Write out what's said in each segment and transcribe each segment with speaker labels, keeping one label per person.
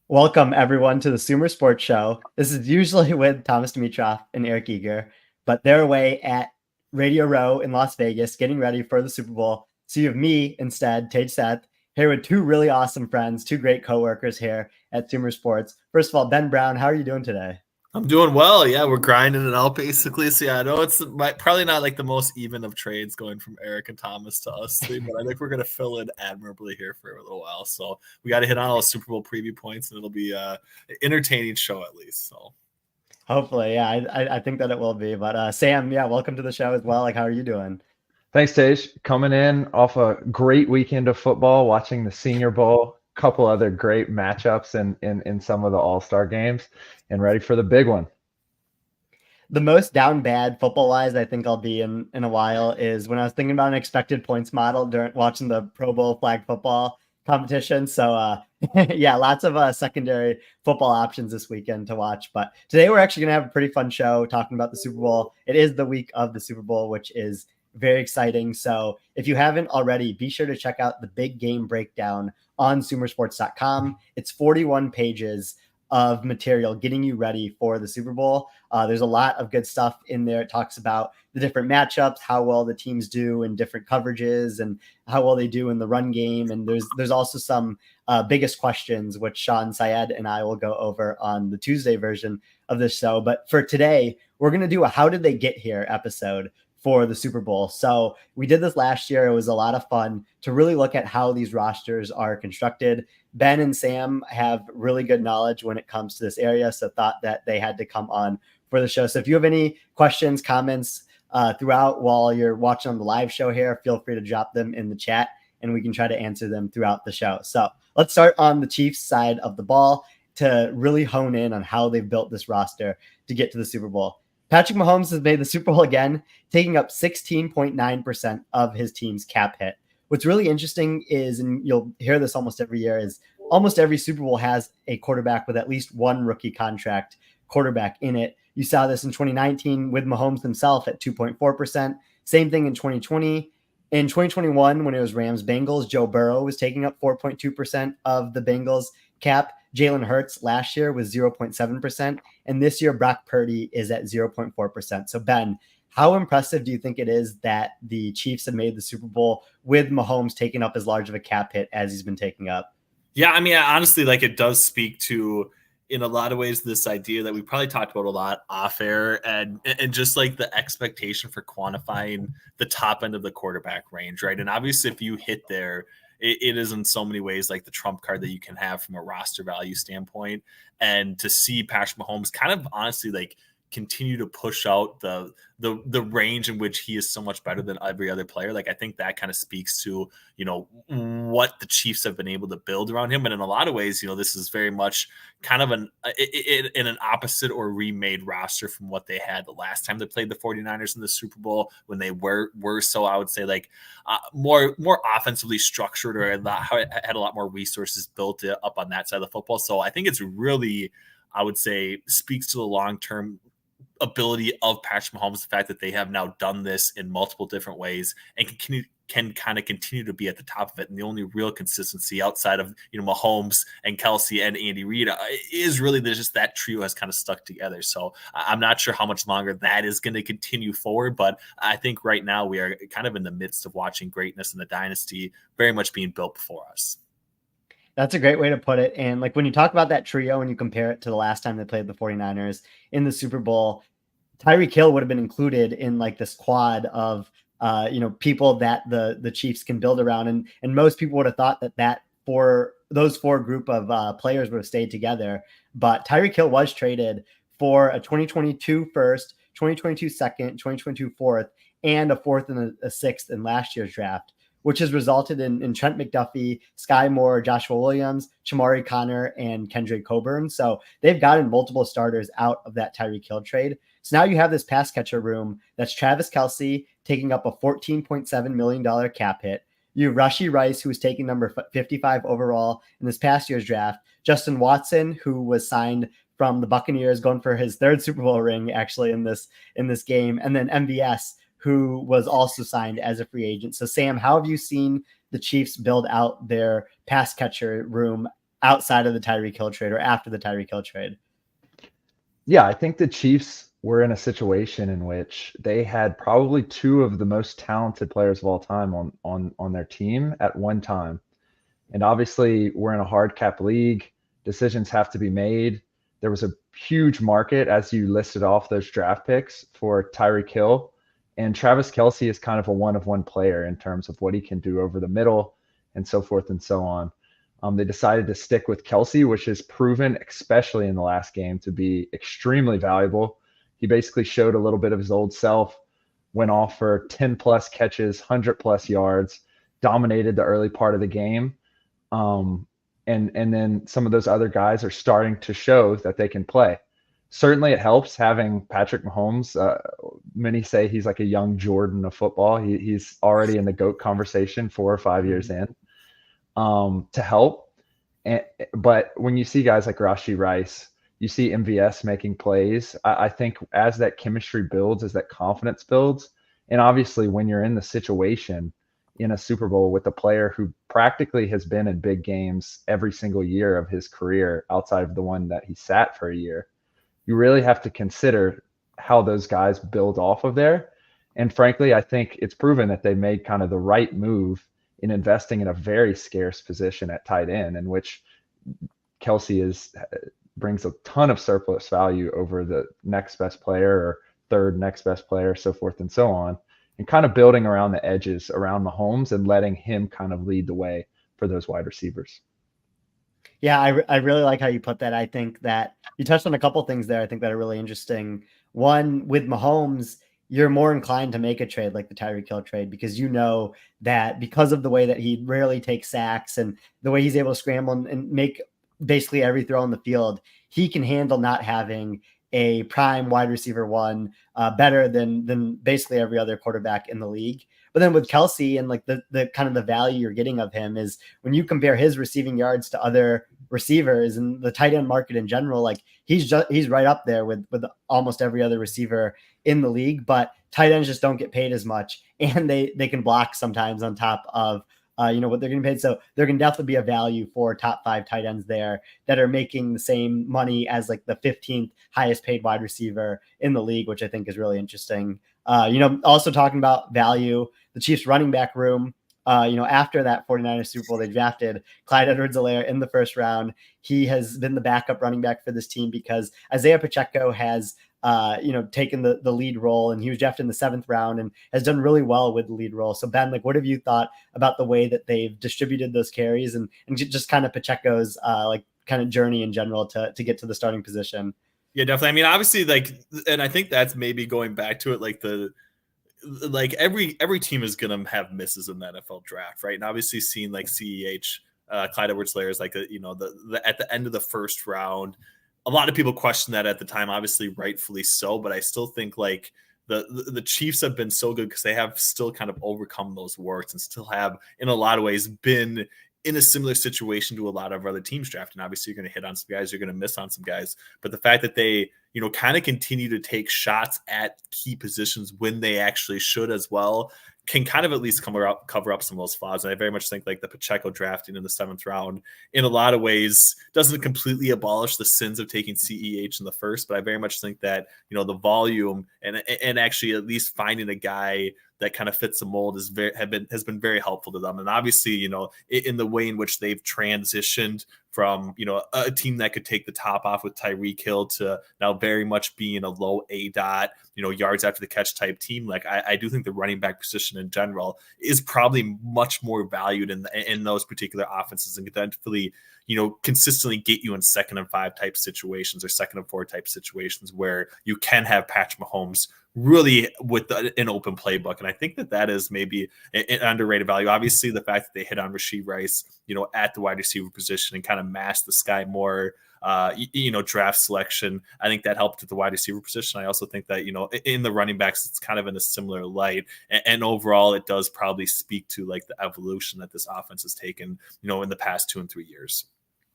Speaker 1: Welcome, everyone, to the Sumer Sports Show. This is usually with Thomas Dimitrov and Eric Eager, but they're away at Radio Row in Las Vegas getting ready for the Super Bowl. So you have me instead, Tej Seth, here with two really awesome friends, two great coworkers here at Sumer Sports. First of all, Ben Brown, how are you doing today?
Speaker 2: I'm doing well. Yeah, we're grinding it out basically. So yeah, I know it's probably not like the most even of trades going from Eric and Thomas to us three, but I think we're gonna fill in admirably here for a little while. So we got to hit on all the Super Bowl preview points, and it'll be an entertaining show at least. So
Speaker 1: Hopefully, yeah, I think that it will be. But Sam, yeah, welcome to the show as well. Like, how are you doing?
Speaker 3: Thanks, Tej. Coming in off a great weekend of football, watching the Senior Bowl, couple other great matchups in some of the All-Star games, and ready for the big one.
Speaker 1: The most down bad football wise I think I'll be in a while is when I was thinking about an expected points model during watching the Pro Bowl flag football competition. So yeah, lots of secondary football options this weekend to watch. But today we're actually gonna have a pretty fun show talking about the Super Bowl. It is the week of the Super Bowl, which is very exciting. So if you haven't already, be sure to check out the big game breakdown on sumersports.com. It's 41 pages of material getting you ready for the Super Bowl. There's a lot of good stuff in there. It talks about the different matchups, how well the teams do in different coverages, and how well they do in the run game. And there's also some biggest questions, which Sean Syed and I will go over on the Tuesday version of this show. But for today, we're going to do a How Did They Get Here episode for the Super Bowl. So we did this last year. It was a lot of fun to really look at how these rosters are constructed. Ben and Sam have really good knowledge when it comes to this area, so thought that they had to come on for the show. So if you have any questions, comments throughout while you're watching on the live show here, feel free to drop them in the chat and we can try to answer them throughout the show. So let's start on the Chiefs side of the ball to really hone in on how they've built this roster to get to the Super Bowl. Patrick Mahomes has made the Super Bowl again, taking up 16.9% of his team's cap hit. What's really interesting is, and you'll hear this almost every year, is almost every Super Bowl has a quarterback with at least one rookie contract quarterback in it. You saw this in 2019 with Mahomes himself at 2.4%. Same thing in 2020. In 2021, when it was Rams-Bengals, Joe Burrow was taking up 4.2% of the Bengals cap. Jalen Hurts last year was 0.7%. And this year, Brock Purdy is at 0.4%. So, Ben, how impressive do you think it is that the Chiefs have made the Super Bowl with Mahomes taking up as large of a cap hit as he's been taking up?
Speaker 2: yeah, I mean, honestly, like it does speak to, in a lot of ways, this idea that we probably talked about a lot off air, and just like the expectation for quantifying the top end of the quarterback range, right? And obviously, if you hit there, it is in so many ways like the trump card that you can have from a roster value standpoint. And to see Patrick Mahomes kind of honestly like continue to push out the range in which he is so much better than every other player, like I think that kind of speaks to what the Chiefs have been able to build around him. And in a lot of ways, this is very much kind of in an opposite or remade roster from what they had the last time they played the 49ers in the Super Bowl, when they were so, I would say, like more offensively structured, or had a lot more resources built up on that side of the football. So I think it's really, I would say, speaks to the long-term ability of Patrick Mahomes, the fact that they have now done this in multiple different ways and can kind of continue to be at the top of it. And the only real consistency outside of Mahomes and Kelsey and Andy Reid is really just that trio has kind of stuck together. So I'm not sure how much longer that is going to continue forward, but I think right now we are kind of in the midst of watching greatness in the dynasty very much being built before us.
Speaker 1: That's a great way to put it. And like when you talk about that trio and you compare it to the last time they played the 49ers in the Super Bowl, Tyreek Hill would have been included in like this quad of people that the Chiefs can build around. And most people would have thought that for those four group of players would have stayed together. But Tyreek Hill was traded for a 2022 first, 2022 second, 2022 fourth, and a fourth and a sixth in last year's draft, which has resulted in Trent McDuffie, Sky Moore, Joshua Williams, Chamari Connor, and Kendrick Coburn. So they've gotten multiple starters out of that Tyreek Hill trade. So now you have this pass catcher room that's Travis Kelce taking up a $14.7 million cap hit. You have Rashee Rice, who was taking number 55 overall in this past year's draft. Justin Watson, who was signed from the Buccaneers, going for his third Super Bowl ring actually in this game. And then MVS, who was also signed as a free agent. So, Sam, how have you seen the Chiefs build out their pass catcher room outside of the Tyreek Hill trade or after the Tyreek Hill trade?
Speaker 3: Yeah, I think the Chiefs were in a situation in which they had probably two of the most talented players of all time on their team at one time. And obviously, we're in a hard cap league. Decisions have to be made. There was a huge market, as you listed off those draft picks, for Tyreek Hill. And Travis Kelce is kind of a one-of-one player in terms of what he can do over the middle and so forth and so on. They decided to stick with Kelce, which has proven, especially in the last game, to be extremely valuable. He basically showed a little bit of his old self, went off for 10-plus catches, 100-plus yards, dominated the early part of the game. And then some of those other guys are starting to show that they can play. Certainly it helps having Patrick Mahomes. Many say he's like a young Jordan of football. He's already in the GOAT conversation 4 or 5 years in, to help. But when you see guys like Rashee Rice, you see MVS making plays. I think as that chemistry builds, as that confidence builds, and obviously when you're in the situation in a Super Bowl with a player who practically has been in big games every single year of his career outside of the one that he sat for a year, you really have to consider how those guys build off of there. And frankly, I think it's proven that they made kind of the right move in investing in a very scarce position at tight end, in which Kelce brings a ton of surplus value over the next best player or third next best player, so forth and so on, and kind of building around the edges around Mahomes and letting him kind of lead the way for those wide receivers.
Speaker 1: Yeah, I really like how you put that. I think that you touched on a couple things there I think that are really interesting. One, with Mahomes, you're more inclined to make a trade like the Tyreek Hill trade because you know that because of the way that he rarely takes sacks and the way he's able to scramble and make basically every throw on the field, he can handle not having a prime wide receiver one better than basically every other quarterback in the league. But then with Kelce and like the kind of the value you're getting of him is when you compare his receiving yards to other receivers and the tight end market in general, like he's right up there with almost every other receiver in the league, but tight ends just don't get paid as much and they can block sometimes on top of what they're getting paid. So there can definitely be a value for top 5 tight ends there that are making the same money as like the 15th highest paid wide receiver in the league, which I think is really interesting. Also talking about value, the Chiefs running back room, after that 49ers Super Bowl, they drafted Clyde Edwards-Helaire in the first round. He has been the backup running back for this team because Isaiah Pacheco has taken the lead role, and he was drafted in the 7th round and has done really well with the lead role. So Ben, like, what have you thought about the way that they've distributed those carries and just kind of Pacheco's kind of journey in general to get to the starting position?
Speaker 2: Yeah, definitely. I mean, obviously, and I think that's maybe going back to it, every team is gonna have misses in the NFL draft, right? And obviously, seeing like CEH, Clyde Edwards-Helaire is like the at the end of the first round. A lot of people question that at the time, obviously rightfully so, but I still think like the Chiefs have been so good because they have still kind of overcome those warts and still have in a lot of ways been in a similar situation to a lot of other teams drafting. Obviously, you're going to hit on some guys, you're going to miss on some guys, but the fact that they, kind of continue to take shots at key positions when they actually should as well can kind of at least cover up some of those flaws. And I very much think like the Pacheco drafting in the 7th round in a lot of ways doesn't completely abolish the sins of taking CEH in the first, but I very much think that, the volume and actually at least finding a guy that kind of fits the mold has been very helpful to them. And obviously, in the way in which they've transitioned from, a team that could take the top off with Tyreek Hill to now very much being a low ADOT, yards after the catch type team. Like I do think the running back position in general is probably much more valued in those particular offenses and could definitely, consistently get you in 2nd and 5 type situations or 2nd and 4 type situations where you can have Patrick Mahomes really with an open playbook. And I think that is maybe an underrated value. Obviously, the fact that they hit on Rashee Rice, at the wide receiver position and kind of masked the Sky Moore, draft selection. I think that helped at the wide receiver position. I also think that, in the running backs, it's kind of in a similar light. And overall, it does probably speak to like the evolution that this offense has taken, in the past 2 and 3 years.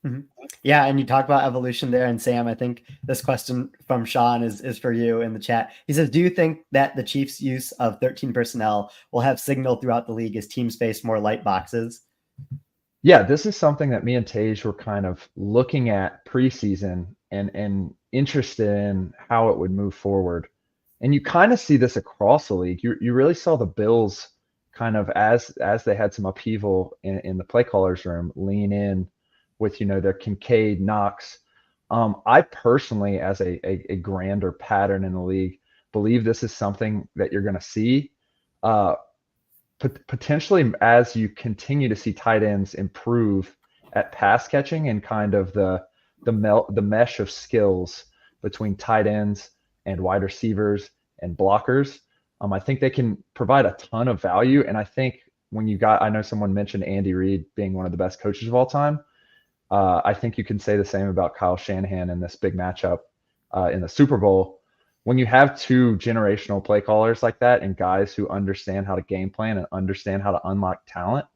Speaker 1: Mm-hmm. Yeah, and you talk about evolution there. And Sam, I think this question from Sean is for you in the chat. He says, do you think that the Chiefs' use of 13 personnel will have signal throughout the league as teams face more light boxes?
Speaker 3: Yeah, this is something that me and Tej were kind of looking at preseason and interested in how it would move forward. And you kind of see this across the league. You really saw the Bills kind of as they had some upheaval in the play callers room, lean in with their Kincaid, Knox. I personally, as a grander pattern in the league, believe this is something that you're going to see. Uh, Potentially as you continue to see tight ends improve at pass catching and kind of the mesh of skills between tight ends and wide receivers and blockers. I think they can provide a ton of value. And I think I know someone mentioned Andy Reid being one of the best coaches of all time. I think you can say the same about Kyle Shanahan in this big matchup in the Super Bowl. When you have two generational play callers like that and guys who understand how to game plan and understand how to unlock talent,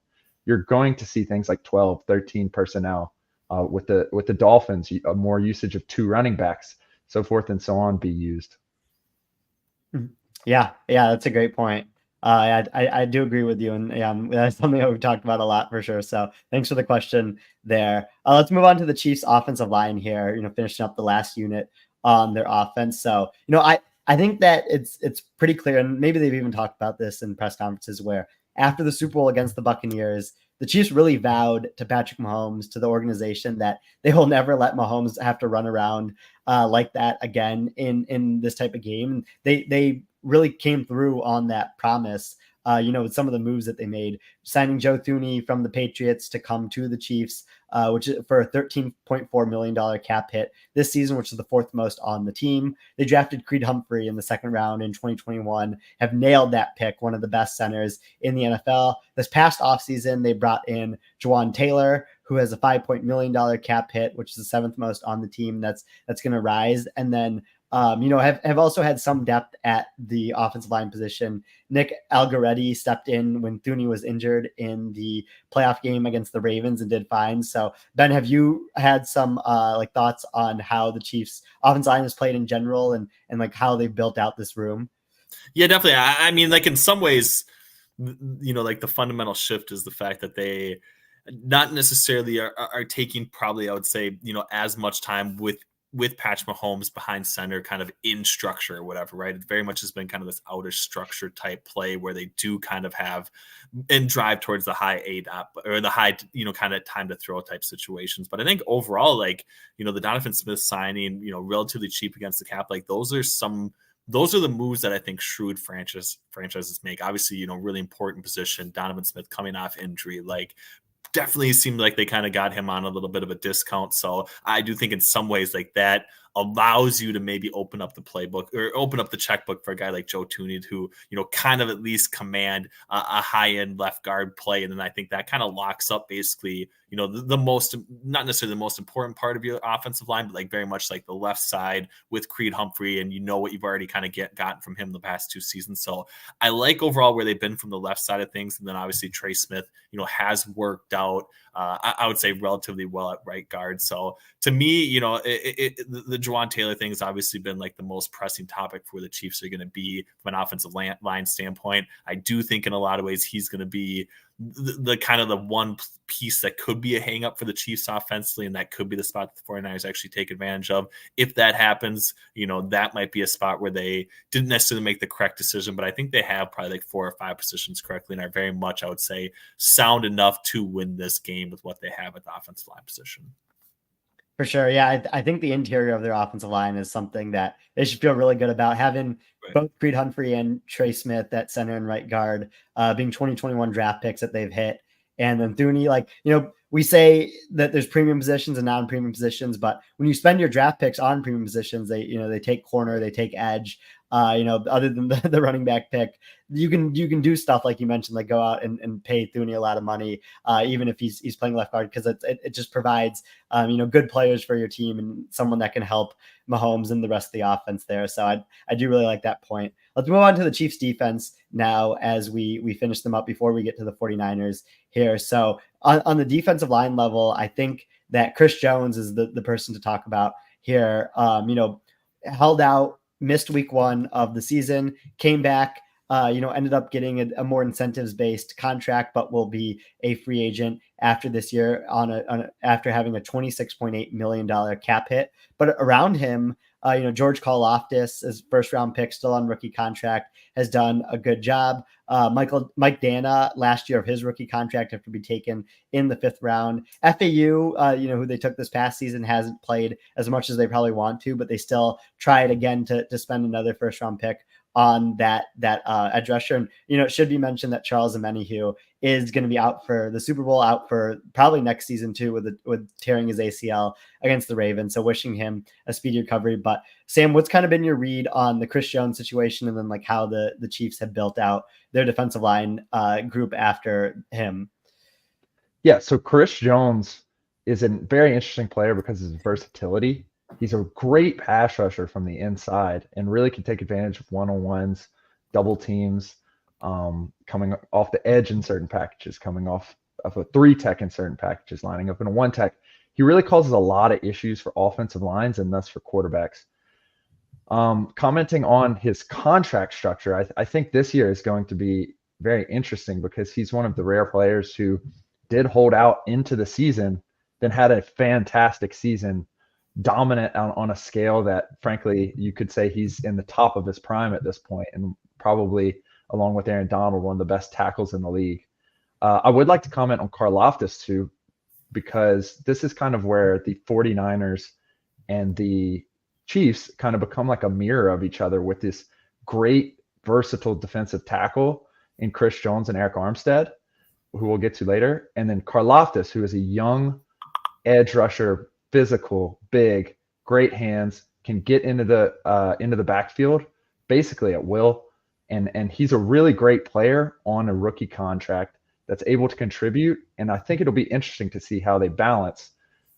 Speaker 3: you're going to see things like 12, 13 personnel with the Dolphins, more usage of two running backs, so forth and so on be used.
Speaker 1: Yeah, that's a great point. I do agree with you, and that's something that we've talked about a lot for sure. So thanks for the question there. Let's move on to the Chiefs' offensive line here. Finishing up the last unit on their offense. So I think that it's pretty clear, and maybe they've even talked about this in press conferences, where after the Super Bowl against the Buccaneers, the Chiefs really vowed to Patrick Mahomes, to the organization, that they will never let Mahomes have to run around like that again in this type of game. They really came through on that promise. With some of the moves that they made, signing Joe Thuney from the Patriots to come to the Chiefs, which is for a $13.4 million cap hit this season, which is the fourth most on the team. They drafted Creed Humphrey in the second round in 2021, have nailed that pick, one of the best centers in the NFL. This past offseason, they brought in Jawan Taylor, who has a $5 million cap hit, which is the seventh most on the team. That's going to rise. And then have also had some depth at the offensive line position. Nick Algoretti stepped in when Thuney was injured in the playoff game against the Ravens and did fine. So Ben, have you had some thoughts on how the Chiefs offensive line has played in general and like how they built out this room?
Speaker 2: Yeah, definitely. I mean, like in some ways, like the fundamental shift is the fact that they not necessarily are taking, probably I would say, as much time with Patrick Mahomes behind center, kind of in structure or whatever, right? It very much has been kind of this outer structure type play where they do kind of have and drive towards the high eight up or the high, kind of time to throw type situations. But I think overall, like, the Donovan Smith signing, relatively cheap against the cap, like those are the moves that I think shrewd franchises make. Obviously, really important position. Donovan Smith coming off injury, like definitely seemed like they kind of got him on a little bit of a discount. So I do think in some ways like that allows you to maybe open up the playbook or open up the checkbook for a guy like Joe Thuney, who, kind of at least command a high end left guard play. And then I think that kind of locks up basically, the most, not necessarily the most important part of your offensive line, but like very much like the left side with Creed Humphrey. And what you've already kind of gotten from him the past two seasons. So I like overall where they've been from the left side of things. And then obviously Trey Smith, has worked out, I would say relatively well at right guard. So to me, the Jawan Taylor thing has obviously been like the most pressing topic for the Chiefs are going to be from an offensive line standpoint. I do think in a lot of ways he's going to be the kind of the one piece that could be a hang up for the Chiefs offensively, and that could be the spot that the 49ers actually take advantage of. If that happens, that might be a spot where they didn't necessarily make the correct decision, but I think they have probably like 4 or 5 positions correctly and are very much, I would say, sound enough to win this game with what they have at the offensive line position.
Speaker 1: For sure. Yeah, I think the interior of their offensive line is something that they should feel really good about. Having both Creed Humphrey and Trey Smith at center and right guard, being 2021 draft picks that they've hit. And then Thuney, we say that there's premium positions and non-premium positions, but when you spend your draft picks on premium positions, they take corner, they take edge. Other than the running back pick, you can do stuff like you mentioned, like go out and pay Thuney a lot of money, even if he's playing left guard, because it just provides good players for your team and someone that can help Mahomes and the rest of the offense there. So I do really like that point. Let's move on to the Chiefs defense now as we finish them up before we get to the 49ers here. So on the defensive line level, I think that Chris Jones is the person to talk about here. Held out, missed week 1 of the season, came back, ended up getting a more incentives-based contract, but will be a free agent after this year after having a $26.8 million cap hit. But around him, George Karlaftis, his first round pick, still on rookie contract, has done a good job. Mike Dana, last year of his rookie contract, have to be taken in the 5th round. FAU, who they took this past season, hasn't played as much as they probably want to, but they still tried again to spend another first round pick on that edge rusher. And, it should be mentioned that Charles Omenihu is going to be out for the Super Bowl, out for probably next season too, with tearing his ACL against the Ravens. So wishing him a speedy recovery. But Sam, what's kind of been your read on the Chris Jones situation, and then like how the Chiefs have built out their defensive line group after him?
Speaker 3: Yeah, so Chris Jones is a very interesting player because of his versatility. He's a great pass rusher from the inside and really can take advantage of one-on-ones, double teams, coming off the edge in certain packages, coming off of a 3-tech in certain packages, lining up in a 1-tech. He really causes a lot of issues for offensive lines and thus for quarterbacks. Commenting on his contract structure, I think this year is going to be very interesting because he's one of the rare players who did hold out into the season, then had a fantastic season, dominant on a scale that, frankly, you could say he's in the top of his prime at this point, and probably, along with Aaron Donald, one of the best tackles in the league. I would like to comment on Karlaftis too, because this is kind of where the 49ers and the Chiefs kind of become like a mirror of each other, with this great versatile defensive tackle in Chris Jones and Eric Armstead, who we'll get to later, and then Karlaftis, who is a young edge rusher, physical, big, great hands, can get into the backfield basically at will, and he's a really great player on a rookie contract that's able to contribute. And I think it'll be interesting to see how they balance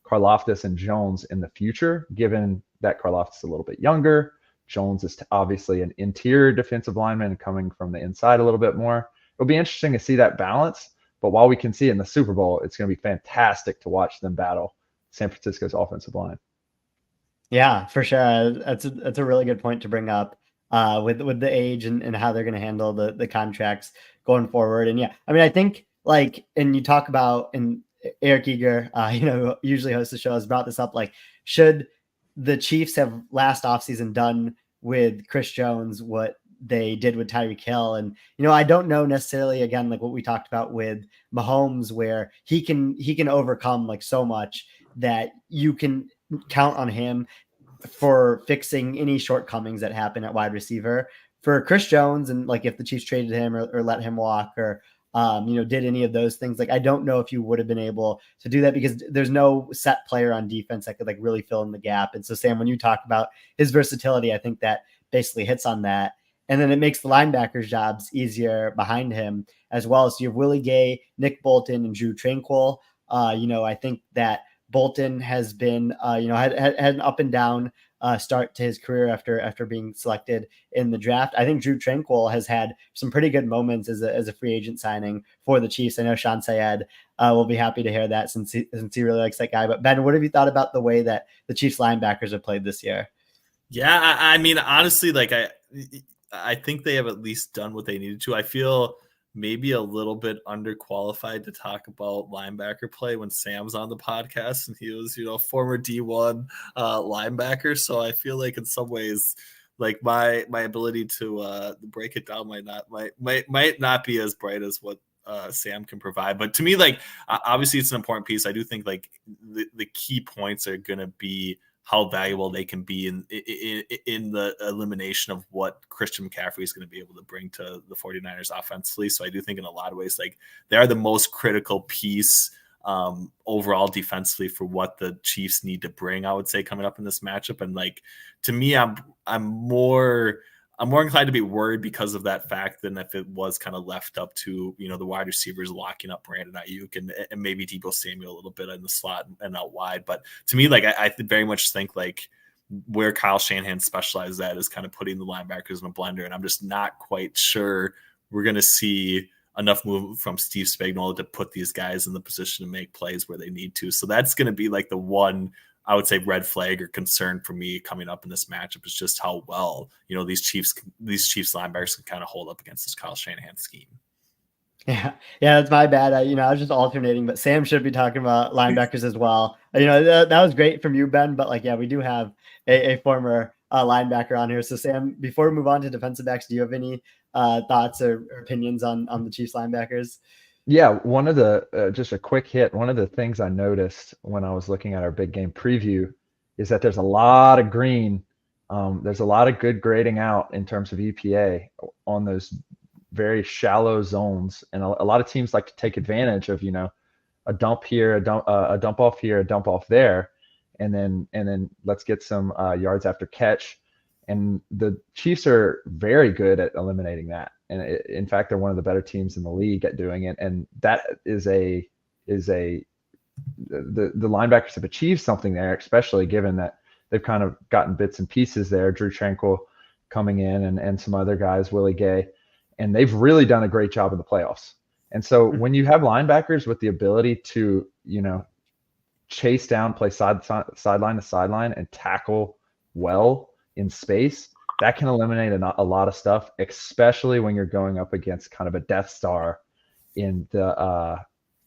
Speaker 3: Karlaftis and Jones in the future, given that Karlaftis is a little bit younger. Jones is obviously an interior defensive lineman coming from the inside a little bit more. It'll be interesting to see that balance. But while we can see it in the Super Bowl, it's going to be fantastic to watch them battle San Francisco's offensive line.
Speaker 1: Yeah, for sure. That's a really good point to bring up with the age and how they're going to handle the contracts going forward. And yeah, I mean, I think and you talk about, and Eric Eager, who usually hosts the show, has brought this up, like, should the Chiefs have last offseason done with Chris Jones what they did with Tyreek Hill? And, I don't know necessarily, again, like what we talked about with Mahomes, where he can overcome like so much that you can count on him for fixing any shortcomings that happen at wide receiver. For Chris Jones, and like if the Chiefs traded him or let him walk, or did any of those things, like I don't know if you would have been able to do that, because there's no set player on defense that could like really fill in the gap. And so, Sam, when you talk about his versatility, I think that basically hits on that. And then it makes the linebackers' jobs easier behind him as well. So you have Willie Gay, Nick Bolton, and Drew Tranquill. I think that Bolton has been, had an up and down start to his career after being selected in the draft. I think Drew Tranquill has had some pretty good moments as a free agent signing for the Chiefs. I know Sean Sayed will be happy to hear that since he really likes that guy. But Ben, what have you thought about the way that the Chiefs linebackers have played this year?
Speaker 2: Yeah, I mean, honestly, like I think they have at least done what they needed to. I feel maybe a little bit underqualified to talk about linebacker play when Sam's on the podcast, and he was, former D1 linebacker. So I feel like in some ways, like my ability to break it down might not be as bright as what Sam can provide. But to me, like, obviously it's an important piece. I do think like the key points are going to be how valuable they can be in the elimination of what Christian McCaffrey is going to be able to bring to the 49ers offensively. So I do think in a lot of ways, like, they are the most critical piece overall defensively for what the Chiefs need to bring, I would say, coming up in this matchup. And like, to me, I'm more inclined to be worried because of that fact than if it was kind of left up to, the wide receivers locking up Brandon Ayuk and maybe Deebo Samuel a little bit in the slot and out wide. But to me, like, I very much think like where Kyle Shanahan specializes at is kind of putting the linebackers in a blender. And I'm just not quite sure we're going to see enough move from Steve Spagnuolo to put these guys in the position to make plays where they need to. So that's going to be like the one, I would say, red flag or concern for me coming up in this matchup, is just how well, these Chiefs linebackers can kind of hold up against this Kyle Shanahan scheme.
Speaker 1: Yeah, that's my bad. I was just alternating, but Sam should be talking about linebackers as well. That was great from you, Ben. But like, yeah, we do have a former linebacker on here. So Sam, before we move on to defensive backs, do you have any thoughts or opinions on the Chiefs linebackers?
Speaker 3: Yeah, one of the just a quick hit. One of the things I noticed when I was looking at our big game preview is that there's a lot of green. There's a lot of good grading out in terms of EPA on those very shallow zones, and a lot of teams like to take advantage of a dump here, a dump off here, a dump off there, and then let's get some yards after catch. And the Chiefs are very good at eliminating that. And in fact, they're one of the better teams in the league at doing it. And that is the linebackers have achieved something there, especially given that they've kind of gotten bits and pieces there. Drew Tranquil coming in and some other guys, Willie Gay, and they've really done a great job in the playoffs. And so when you have linebackers with the ability to, chase down, play sideline to sideline and tackle well in space, that can eliminate a lot of stuff, especially when you're going up against kind of a Death Star in the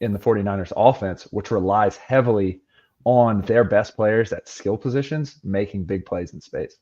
Speaker 3: 49ers offense, which relies heavily on their best players at skill positions making big plays in space.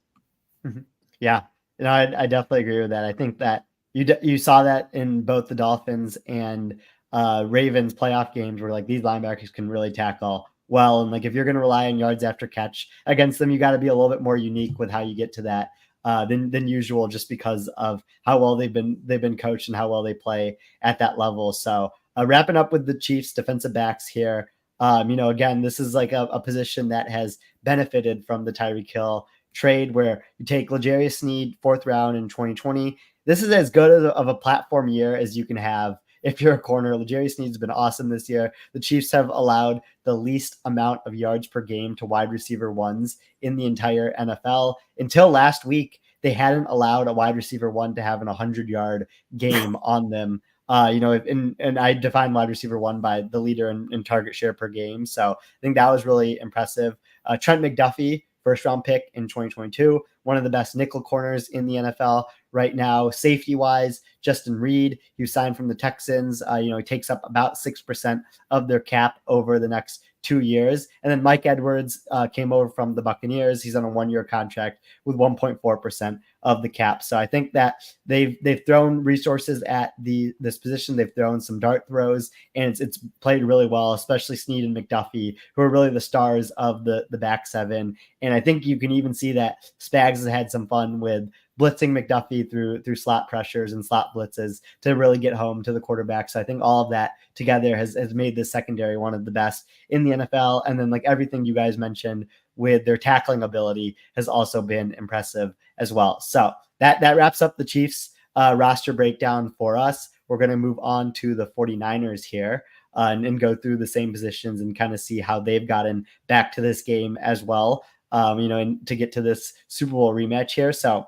Speaker 1: Mm-hmm. Yeah, I definitely agree with that. I think that you saw that in both the Dolphins and Ravens playoff games where like these linebackers can really tackle well. And like if you're going to rely on yards after catch against them, you got to be a little bit more unique with how you get to that than usual, just because of how well they've been coached and how well they play at that level. So wrapping up with the Chiefs defensive backs here. Again, this is like a position that has benefited from the Tyreek Hill trade, where you take L'Jarius Sneed 4th round in 2020. This is as good of a platform year as you can have if you're a corner. L'Jarius Sneed's been awesome this year. The Chiefs have allowed the least amount of yards per game to wide receiver ones in the entire NFL. Until last week, they hadn't allowed a wide receiver one to have an 100-yard game on them. And I define wide receiver one by the leader in target share per game. So I think that was really impressive. Trent McDuffie, 1st round pick in 2022, one of the best nickel corners in the NFL right now. Safety wise, Justin Reed, who signed from the Texans, he takes up about 6% of their cap over the next 2 years. And then Mike Edwards came over from the Buccaneers. He's on a 1-year contract with 1.4% of the cap. So I think that they've thrown resources at this position. They've thrown some dart throws, and it's played really well, especially Sneed and McDuffie, who are really the stars of the back seven. And I think you can even see that Spags has had some fun with blitzing McDuffie through slot pressures and slot blitzes to really get home to the quarterback. So I think all of that together has made this secondary one of the best in the NFL. And then like everything you guys mentioned with their tackling ability has also been impressive as well. So that wraps up the Chiefs roster breakdown for us. We're going to move on to the 49ers here and go through the same positions and kind of see how they've gotten back to this game as well. And to get to this Super Bowl rematch here. So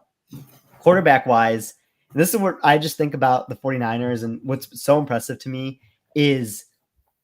Speaker 1: quarterback wise, this is what I just think about the 49ers. And what's so impressive to me is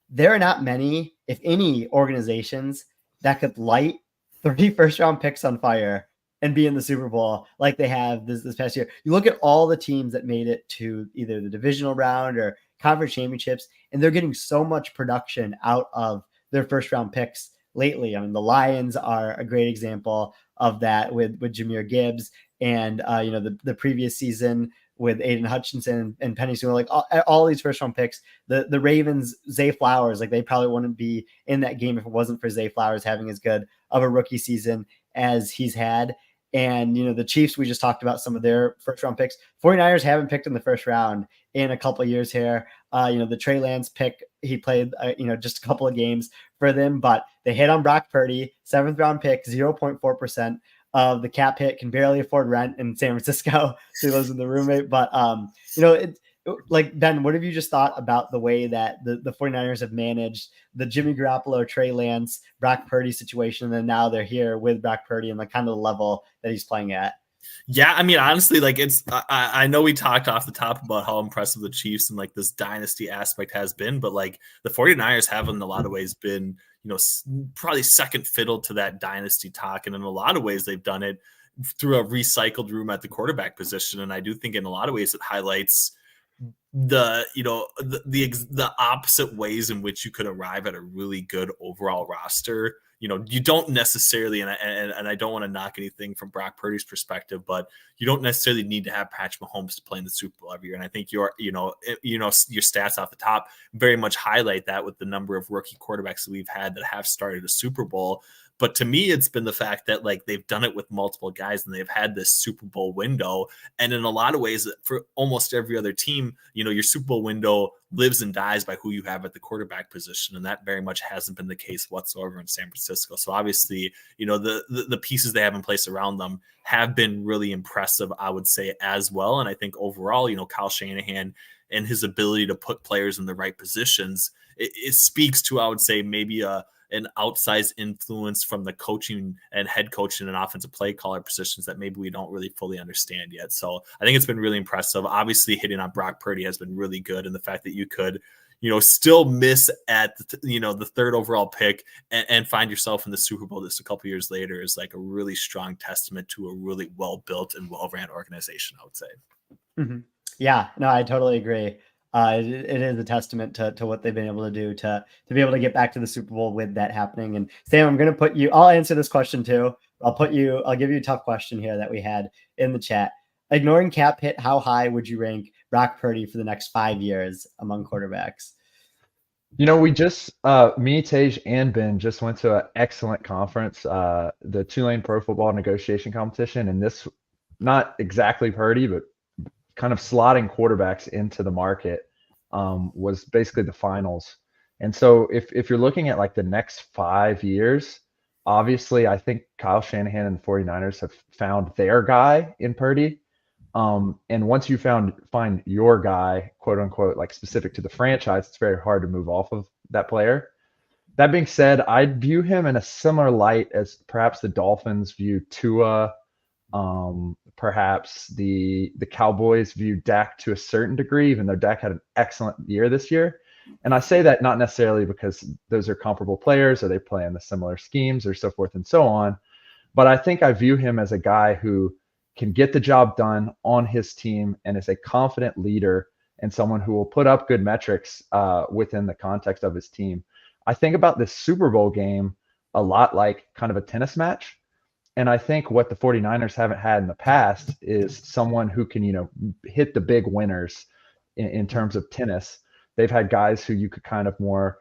Speaker 1: there are not many, if any, organizations that could light 3 first-round picks on fire and be in the Super Bowl like they have this past year. You look at all the teams that made it to either the divisional round or conference championships, and they're getting so much production out of their first-round picks lately. I mean, the Lions are a great example of that with Jahmyr Gibbs, and the previous season with Aiden Hutchinson and Penny Sewell, like all these first round picks. The Ravens, Zay Flowers, like they probably wouldn't be in that game if it wasn't for Zay Flowers having as good of a rookie season as he's had. And, the Chiefs, we just talked about some of their first round picks. 49ers haven't picked in the first round in a couple of years here. The Trey Lance pick, he played, just a couple of games for them, but they hit on Brock Purdy, 7th round pick, 0.4% of the cap hit, can barely afford rent in San Francisco. So he lives with the roommate. But, like, Ben, what have you just thought about the way that the 49ers have managed the Jimmy Garoppolo, Trey Lance, Brock Purdy situation, and then now they're here with Brock Purdy and like kind of the level that he's playing at?
Speaker 2: Yeah, I mean, honestly, like I know we talked off the top about how impressive the Chiefs and like this dynasty aspect has been, but like the 49ers have in a lot of ways been, probably second fiddle to that dynasty talk. And in a lot of ways, they've done it through a recycled room at the quarterback position. And I do think in a lot of ways it highlights the opposite ways in which you could arrive at a really good overall roster. You don't necessarily, and I don't want to knock anything from Brock Purdy's perspective, but you don't necessarily need to have Patrick Mahomes to play in the Super Bowl every year. And I think your stats off the top very much highlight that with the number of rookie quarterbacks that we've had that have started a Super Bowl. But to me, it's been the fact that like they've done it with multiple guys and they've had this Super Bowl window. And in a lot of ways, for almost every other team, your Super Bowl window lives and dies by who you have at the quarterback position. And that very much hasn't been the case whatsoever in San Francisco. So obviously, the pieces they have in place around them have been really impressive, I would say, as well. And I think overall, Kyle Shanahan and his ability to put players in the right positions, it speaks to, I would say, maybe an outsized influence from the coaching and head coaching and offensive play caller positions that maybe we don't really fully understand yet. So I think it's been really impressive. Obviously hitting on Brock Purdy has been really good. And the fact that you could, still miss at, the third overall pick and find yourself in the Super Bowl just a couple years later is like a really strong testament to a really well-built and well-ran organization, I would say.
Speaker 1: Mm-hmm. Yeah, no, I totally agree. It is a testament to what they've been able to do to be able to get back to the Super Bowl with that happening. And Sam, I'm going to put you, I'll answer this question too. I'll give you a tough question here that we had in the chat. Ignoring cap hit, how high would you rank Brock Purdy for the next 5 years among quarterbacks?
Speaker 3: We just, me, Tej, and Ben just went to an excellent conference, the Tulane Pro Football Negotiation Competition. And this, not exactly Purdy, but kind of slotting quarterbacks into the market was basically the finals. And so if you're looking at like the next 5 years, obviously I think Kyle Shanahan and the 49ers have found their guy in Purdy. And once you find your guy, quote unquote, like specific to the franchise, it's very hard to move off of that player. That being said, I'd view him in a similar light as perhaps the Dolphins view Tua. Perhaps the Cowboys view Dak to a certain degree, even though Dak had an excellent year this year. And I say that not necessarily because those are comparable players or they play in the similar schemes or so forth and so on, but I think I view him as a guy who can get the job done on his team and is a confident leader and someone who will put up good metrics within the context of his team. I think about this Super Bowl game a lot like kind of a tennis match. And I think what the 49ers haven't had in the past is someone who can, hit the big winners in terms of tennis. They've had guys who you could kind of more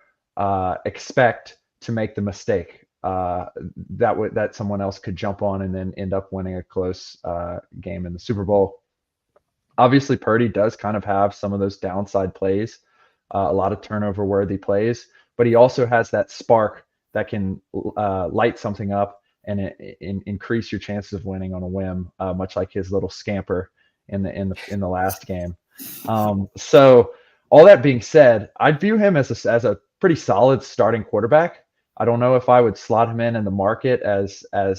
Speaker 3: expect to make the mistake that someone else could jump on and then end up winning a close game in the Super Bowl. Obviously, Purdy does kind of have some of those downside plays, a lot of turnover-worthy plays, but he also has that spark that can light something up and increase your chances of winning on a whim, much like his little scamper in the last game. So all that being said, I'd view him as a pretty solid starting quarterback. I don't know if I would slot him in the market as a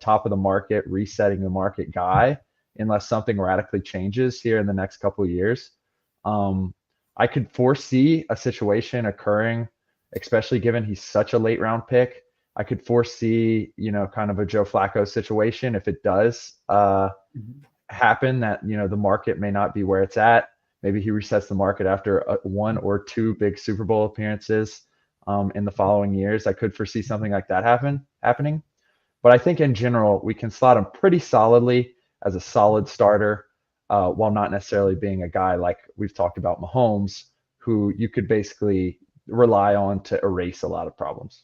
Speaker 3: top of the market, resetting the market guy, unless something radically changes here in the next couple of years. I could foresee a situation occurring, especially given he's such a late round pick. I could foresee, kind of a Joe Flacco situation if it does happen that, the market may not be where it's at. Maybe he resets the market after 1 or 2 big Super Bowl appearances in the following years. I could foresee something like that happening. But I think in general, we can slot him pretty solidly as a solid starter while not necessarily being a guy like we've talked about Mahomes, who you could basically rely on to erase a lot of problems.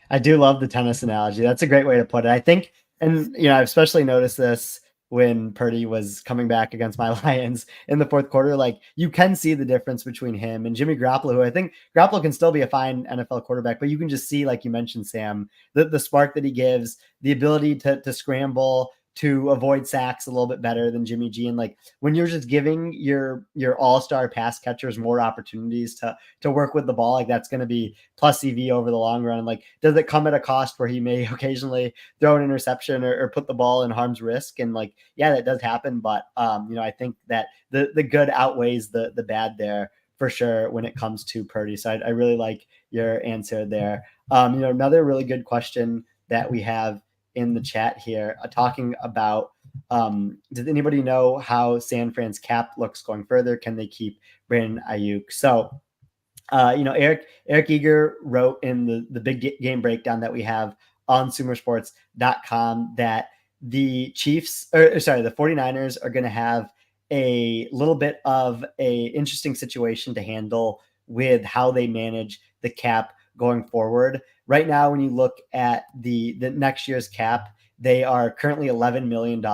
Speaker 1: I do love the tennis analogy. That's a great way to put it. I think, and I've especially noticed this when Purdy was coming back against my Lions in the fourth quarter. Like, you can see the difference between him and Jimmy Garoppolo, who I think Garoppolo can still be a fine NFL quarterback, but you can just see, like you mentioned, Sam, the spark that he gives, the ability to scramble, to avoid sacks a little bit better than Jimmy G. And like, when you're just giving your all-star pass catchers more opportunities to work with the ball, like, that's going to be plus EV over the long run. Like, does it come at a cost where he may occasionally throw an interception or put the ball in harm's risk? And like, yeah, that does happen. But, I think that the good outweighs the bad there for sure when it comes to Purdy. So I really like your answer there. Another really good question that we have in the chat here, talking about Does anybody know how San Fran's cap looks going further? Can they keep Brandon Ayuk? So, Eric Eager wrote in the big game breakdown that we have on sumersports.com that the the 49ers are going to have a little bit of a interesting situation to handle with how they manage the cap going forward. Right now, when you look at the next year's cap, they are currently $11 million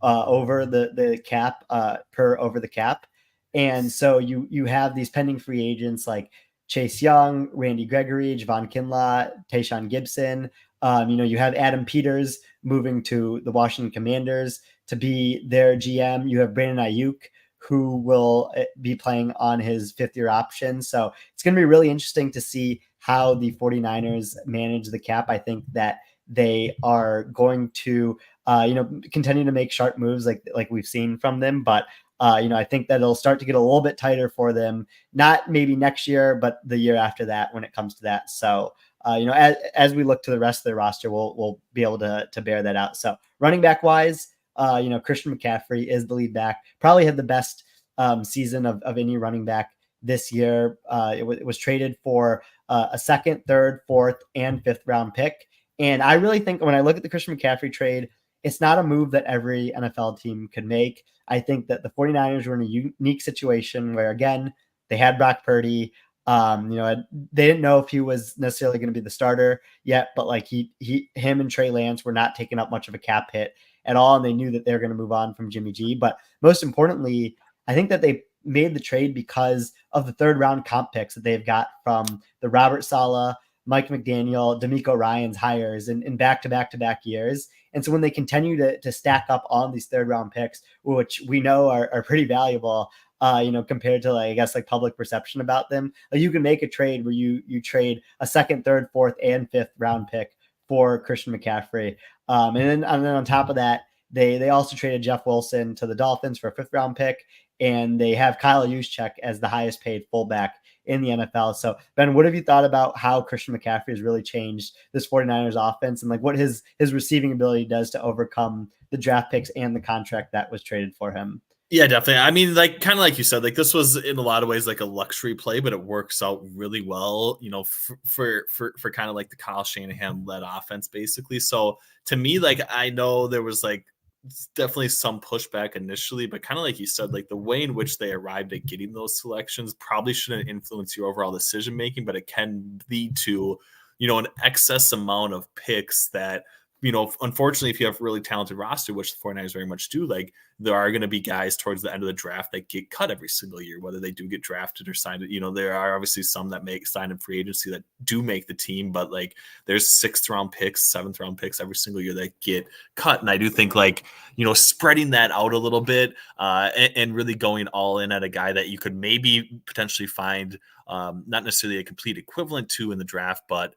Speaker 1: over the cap per over the cap. And so you have these pending free agents like Chase Young, Randy Gregory, Javon Kinlaw, Tayshaun Gibson. You have Adam Peters moving to the Washington Commanders to be their GM. You have Brandon Ayuk, who will be playing on his fifth-year option. So it's going to be really interesting to see how the 49ers manage the cap. I think that they are going to, continue to make sharp moves like we've seen from them. But I think that it'll start to get a little bit tighter for them, not maybe next year, but the year after that when it comes to that. So, as we look to the rest of their roster, we'll be able to bear that out. So running back wise, Christian McCaffrey is the lead back, probably had the best season of any running back this year. It was traded for a second, third, fourth, and fifth round pick. And I really think when I look at the Christian McCaffrey trade, it's not a move that every NFL team could make. I think that the 49ers were in a unique situation where, again, they had Brock Purdy. They didn't know if he was necessarily going to be the starter yet, but like him and Trey Lance were not taking up much of a cap hit at all. And they knew that they were going to move on from Jimmy G. But most importantly, I think that they made the trade because of the third round comp picks that they've got from the Robert Saleh, Mike McDaniel, D'Amico Ryan's hires in back-to-back years. And so when they continue to stack up on these third round picks, which we know are pretty valuable, compared to like public perception about them, like you can make a trade where you trade a second, third, fourth, and fifth round pick for Christian McCaffrey. And then on top of that, they also traded Jeff Wilson to the Dolphins for a fifth round pick, and they have Kyle Juszczyk as the highest paid fullback in the NFL. So Ben, what have you thought about how Christian McCaffrey has really changed this 49ers offense and like what his receiving ability does to overcome the draft picks and the contract that was traded for him?
Speaker 2: Yeah, definitely. I mean, like kind of like you said, like this was in a lot of ways like a luxury play, but it works out really well, for kind of like the Kyle Shanahan led offense, basically. So to me, like I know there was like definitely some pushback initially, but kind of like you said, like the way in which they arrived at getting those selections probably shouldn't influence your overall decision making, but it can lead to, an excess amount of picks that, unfortunately, if you have a really talented roster, which the 49ers very much do, like there are going to be guys towards the end of the draft that get cut every single year, whether they do get drafted or signed. There are obviously some that make sign in free agency that do make the team, but like there's sixth round picks, seventh round picks every single year that get cut. And I do think like, spreading that out a little bit and really going all in at a guy that you could maybe potentially find not necessarily a complete equivalent to in the draft, but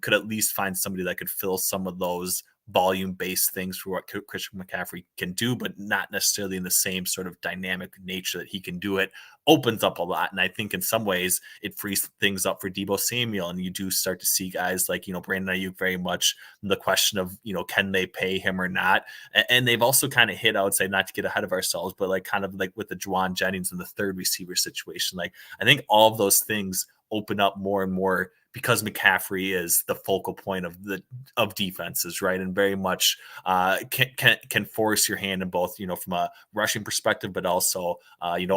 Speaker 2: could at least find somebody that could fill some of those volume-based things for what Christian McCaffrey can do, but not necessarily in the same sort of dynamic nature that he can do it, opens up a lot. And I think in some ways it frees things up for Deebo Samuel. And you do start to see guys like, Brandon Ayuk very much the question of, can they pay him or not? And they've also kind of hit, I would say, not to get ahead of ourselves, but like kind of like with the Juwan Jennings and the third receiver situation. Like I think all of those things open up more and more because McCaffrey is the focal point of defenses, right? And very much can force your hand in both, from a rushing perspective, but also,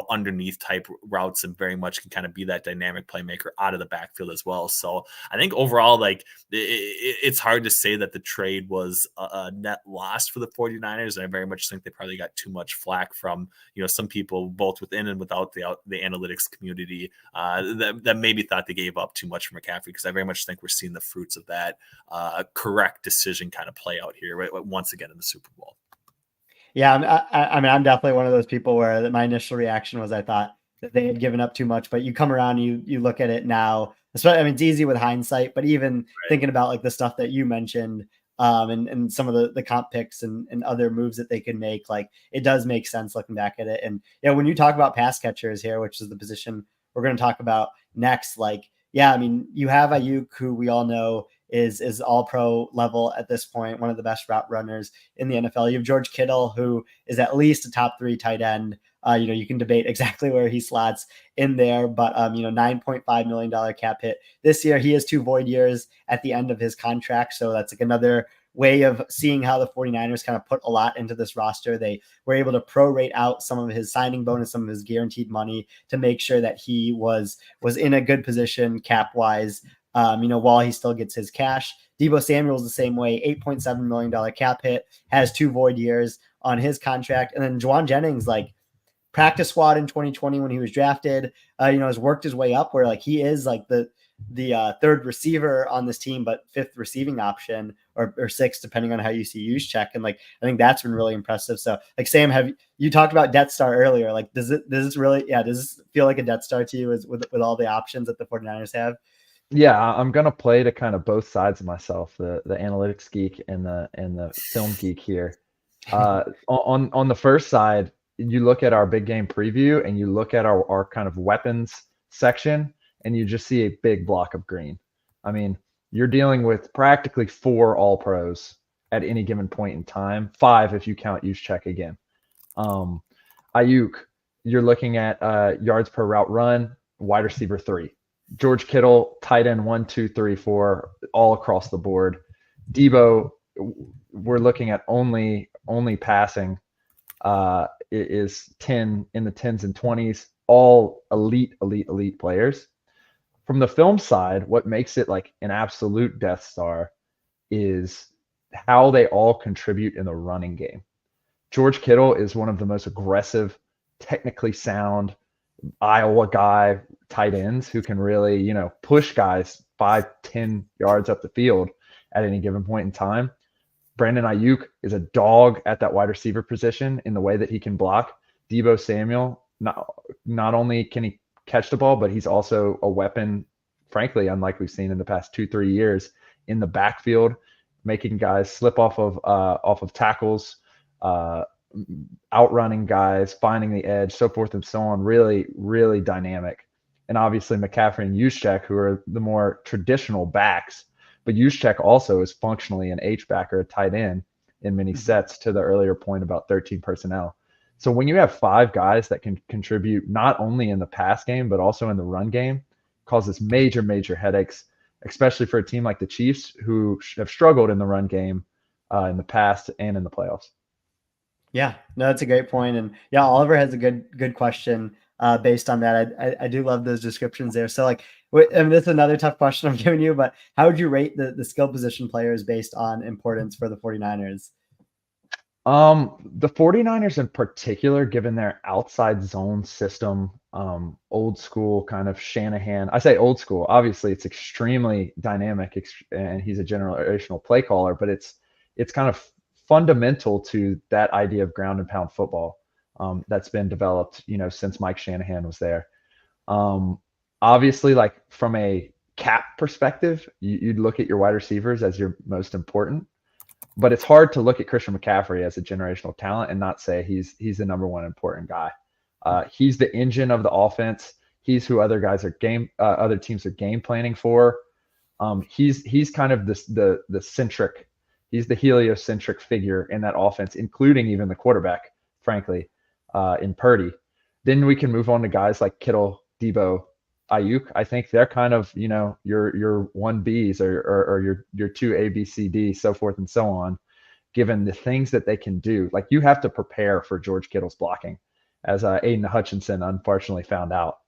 Speaker 2: underneath type routes, and very much can kind of be that dynamic playmaker out of the backfield as well. So I think overall, like it's hard to say that the trade was a net loss for the 49ers. And I very much think they probably got too much flack from, some people both within and without the analytics community that maybe thought they gave up too much for McCaffrey, because I very much think we're seeing the fruits of that correct decision kind of play out here, right, once again in the Super Bowl.
Speaker 1: Yeah, I mean, I'm definitely one of those people where my initial reaction was I thought that they had given up too much, but you come around, you look at it now. Especially, I mean, it's easy with hindsight, but even thinking about like the stuff that you mentioned, and some of the comp picks and other moves that they can make, like it does make sense looking back at it. And when you talk about pass catchers here, which is the position we're going to talk about next, like, yeah, I mean, you have Ayuk, who we all know is all pro level at this point, one of the best route runners in the NFL. You have George Kittle, who is at least a top 3 tight end. You can debate exactly where he slots in there, but $9.5 million cap hit this year. He has 2 void years at the end of his contract. So that's like another way of seeing how the 49ers kind of put a lot into this roster. They were able to prorate out some of his signing bonus, some of his guaranteed money to make sure that he was in a good position cap wise, while he still gets his cash. Deebo Samuel's the same way, $8.7 million cap hit, has 2 void years on his contract. And then Juwan Jennings, like, practice squad in 2020 when he was drafted, has worked his way up where like he is like the 3rd receiver on this team, but 5th receiving option or 6th, depending on how you see use check. And like, I think that's been really impressive. So like, Sam, have you talked about Death Star earlier? Like, does this feel like a Death Star to you with all the options that the 49ers have?
Speaker 3: Yeah, I'm gonna play to kind of both sides of myself, the analytics geek and the film geek here. On the first side, you look at our big game preview and you look at our kind of weapons section and you just see a big block of green. I mean, you're dealing with practically 4 all pros at any given point in time, 5 if you count use check again. Ayuk, you're looking at yards per route run, wide receiver 3. George Kittle, tight end 1, 2, 3, 4, all across the board. Deebo, we're looking at only passing is 10 in the 10s and 20s, all elite players. From the film side, what makes it like an absolute Death Star is how they all contribute in the running game. George Kittle is one of the most aggressive, technically sound Iowa guy tight ends who can really, push guys 5-10 yards up the field at any given point in time. Brandon Ayuk is a dog at that wide receiver position in the way that he can block. Deebo Samuel, not only can he catch the ball, but he's also a weapon, frankly, unlike we've seen in the past 2-3 years in the backfield, making guys slip off of tackles, outrunning guys, finding the edge, so forth and so on. Really, really dynamic. And obviously McCaffrey and Juszczyk, who are the more traditional backs, but Juszczyk also is functionally an H-back or a tight end in many sets, to the earlier point about 13 personnel. So when you have 5 guys that can contribute not only in the pass game, but also in the run game, causes major, major headaches, especially for a team like the Chiefs, who have struggled in the run game in the past and in the playoffs.
Speaker 1: Yeah, no, that's a great point. And yeah, Oliver has a good question based on that. I do love those descriptions there. So like, this is another tough question I'm giving you, but how would you rate the skill position players based on importance for the 49ers?
Speaker 3: The 49ers in particular, given their outside zone system, old school kind of Shanahan. I say old school, obviously it's extremely dynamic and he's a generational play caller, but it's kind of fundamental to that idea of ground and pound football that's been developed, since Mike Shanahan was there. Obviously, like from a cap perspective, you'd look at your wide receivers as your most important, but it's hard to look at Christian McCaffrey as a generational talent and not say he's the number one important guy. He's the engine of the offense. He's who other teams are game planning for. He's kind of the centric. He's the heliocentric figure in that offense, including even the quarterback, frankly, in Purdy. Then we can move on to guys like Kittle, Deebo, Ayuk. I think they're kind of, your 1Bs or your 2 A, B, C, D, so forth and so on, given the things that they can do. Like, you have to prepare for George Kittle's blocking, as Aiden Hutchinson unfortunately found out.